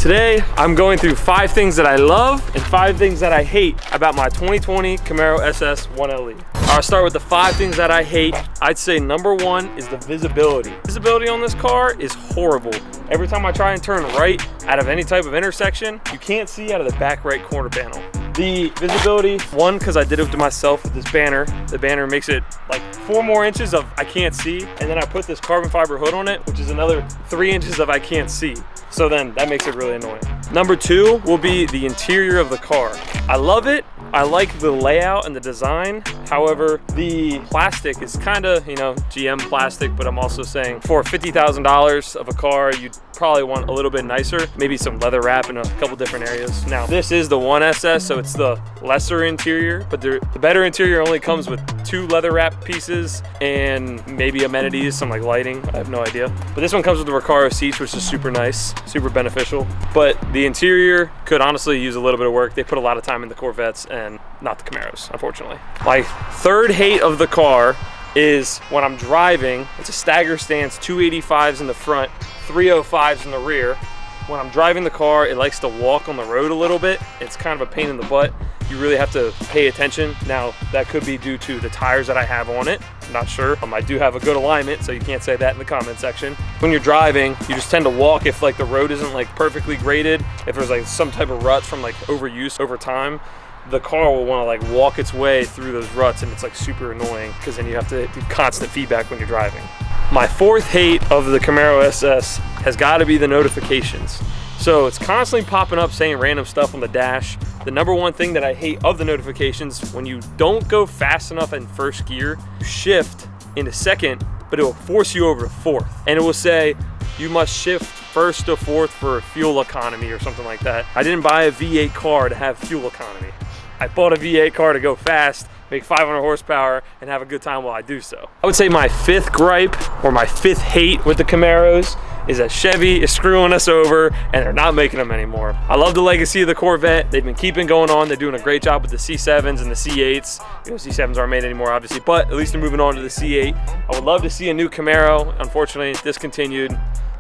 Today, I'm going through 5 things that I love and 5 things that I hate about my 2020 Camaro SS 1LE. I'll start with the 5 things that I hate. I'd say number 1 is the visibility. Visibility on this car is horrible. Every time I try and turn right out of any type of intersection, you can't see out of the back right corner panel. The visibility, one, because I did it to myself with this banner. The banner makes it like 4 more inches of I can't see, and then I put this carbon fiber hood on it, which is another 3 inches of I can't see. So then that makes it really annoying. Number 2 will be the interior of the car. I love it. I like the layout and the design. However, the plastic is kind of, you know, GM plastic, but I'm also saying for $50,000 of a car, you'd probably want a little bit nicer, maybe some leather wrap in a couple different areas. Now, this is the 1SS, so it's the lesser interior, but the better interior only comes with 2 leather wrap pieces and maybe amenities, some like lighting, I have no idea. But this one comes with the Recaro seats, which is super nice, super beneficial. But the interior could honestly use a little bit of work. They put a lot of time in the Corvettes and not the Camaros, unfortunately. My third hate of the car is when I'm driving, it's a stagger stance, 285s in the front, 305s in the rear. When I'm driving the car, it likes to walk on the road a little bit. It's kind of a pain in the butt. You really have to pay attention. Now, that could be due to the tires that I have on it. I'm not sure. I do have a good alignment, so you can't say that in the comment section. When you're driving, you just tend to walk if like the road isn't like perfectly graded, if there's like some type of ruts from like overuse over time. The car will want to like walk its way through those ruts, and it's like super annoying because then you have to do constant feedback when you're driving. My fourth hate of the Camaro SS has got to be the notifications. So it's constantly popping up saying random stuff on the dash. The number 1 thing that I hate of the notifications, when you don't go fast enough in first gear, you shift into second, but it will force you over to fourth. And it will say, you must shift first to fourth for fuel economy or something like that. I didn't buy a V8 car to have fuel economy. I bought a V8 car to go fast, make 500 horsepower, and have a good time while I do so. I would say my 5th gripe, or my 5th hate with the Camaros, is that Chevy is screwing us over and they're not making them anymore. I love the legacy of the Corvette. They've been keeping going on. They're doing a great job with the C7s and the C8s. You know, C7s aren't made anymore, obviously, but at least they're moving on to the C8. I would love to see a new Camaro. Unfortunately, it's discontinued.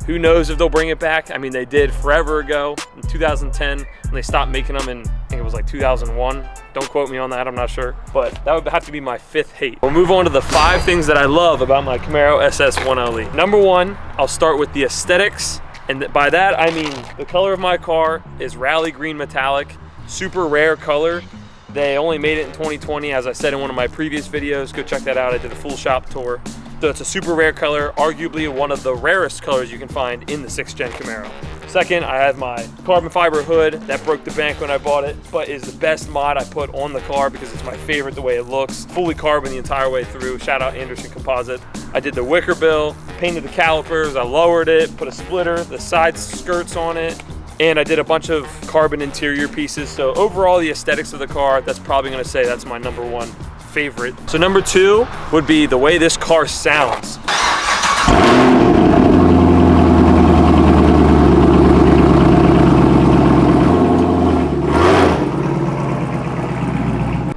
Who knows if they'll bring it back? I mean, they did forever ago in 2010, and they stopped making them in, I think it was like 2001. Don't quote me on that, I'm not sure. But that would have to be my 5th hate. We'll move on to the 5 things that I love about my Camaro SS 1LE. Number 1, I'll start with the aesthetics. And by that, I mean the color of my car is rally green metallic, super rare color. They only made it in 2020, as I said in one of my previous videos. Go check that out, I did a full shop tour. So it's a super rare color, arguably one of the rarest colors you can find in the 6th gen Camaro. Second, I have my carbon fiber hood that broke the bank when I bought it, but is the best mod I put on the car because it's my favorite the way it looks. Fully carbon the entire way through. Shout out Anderson Composite. I did the wicker bill, painted the calipers, I lowered it, put a splitter, the side skirts on it, and I did a bunch of carbon interior pieces. So overall, the aesthetics of the car, that's probably gonna say that's my number 1 favorite. So number 2 would be the way this car sounds.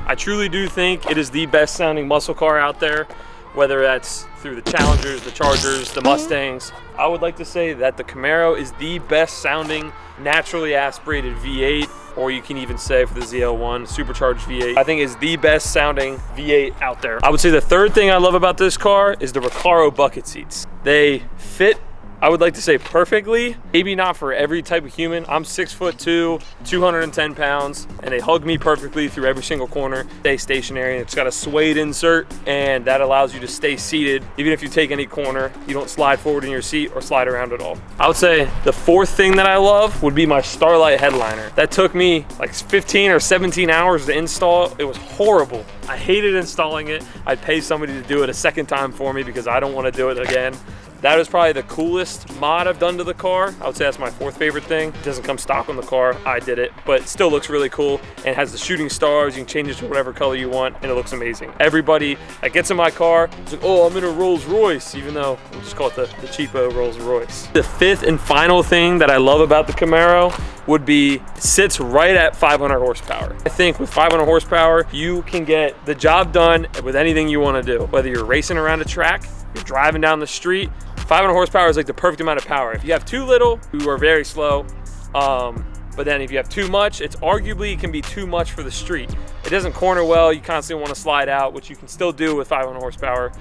I truly do think it is the best sounding muscle car out there, whether that's through the Challengers, the Chargers, the Mustangs. I would like to say that the Camaro is the best sounding naturally aspirated V8, or you can even say for the ZL1, supercharged V8. I think is the best sounding V8 out there. I would say the 3rd thing I love about this car is the Recaro bucket seats. They fit, I would like to say, perfectly. Maybe not for every type of human. I'm 6'2", 210 pounds, and they hug me perfectly through every single corner. Stay stationary. It's got a suede insert, and that allows you to stay seated. Even if you take any corner, you don't slide forward in your seat or slide around at all. I would say the 4th thing that I love would be my Starlight headliner. That took me like 15 or 17 hours to install. It was horrible. I hated installing it. I'd pay somebody to do it a 2nd time for me because I don't want to do it again. That is probably the coolest mod I've done to the car. I would say that's my 4th favorite thing. It doesn't come stock on the car, I did it, but it still looks really cool and has the shooting stars. You can change it to whatever color you want, and it looks amazing. Everybody that gets in my car is like, oh, I'm in a Rolls Royce, even though we just call it the cheapo Rolls Royce. The 5th and final thing that I love about the Camaro would be, it sits right at 500 horsepower. I think with 500 horsepower, you can get the job done with anything you want to do. Whether you're racing around a track, you're driving down the street, 500 horsepower is like the perfect amount of power. If you have too little, you are very slow. But then if you have too much, it can be too much for the street. It doesn't corner well. You constantly want to slide out, which you can still do with 500 horsepower.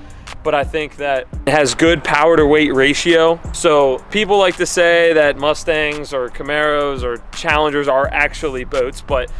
But I think that it has good power to weight ratio. So people like to say that Mustangs or Camaros or Challengers are actually boats, but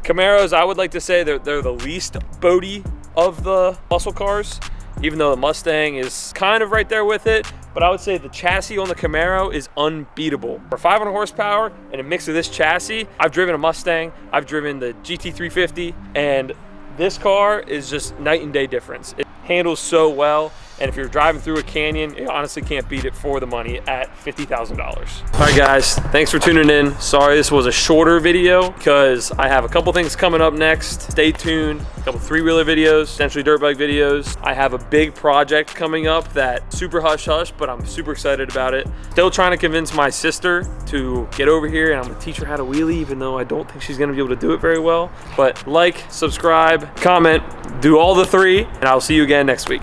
Camaros, I would like to say they're the least boaty of the muscle cars, even though the Mustang is kind of right there with it. But I would say the chassis on the Camaro is unbeatable. For 500 horsepower and a mix of this chassis, I've driven a Mustang, I've driven the GT 350, and this car is just night and day difference. It handles so well, and if you're driving through a canyon, you honestly can't beat it for the money at $50,000. All right, guys, thanks for tuning in. Sorry this was a shorter video because I have a couple things coming up next. Stay tuned. A couple three-wheeler videos, potentially dirt bike videos. I have a big project coming up that super hush hush, but I'm super excited about it. Still trying to convince my sister to get over here, and I'm gonna teach her how to wheelie, even though I don't think she's gonna be able to do it very well. But like, subscribe, comment, do all the three, and I'll see you again next week.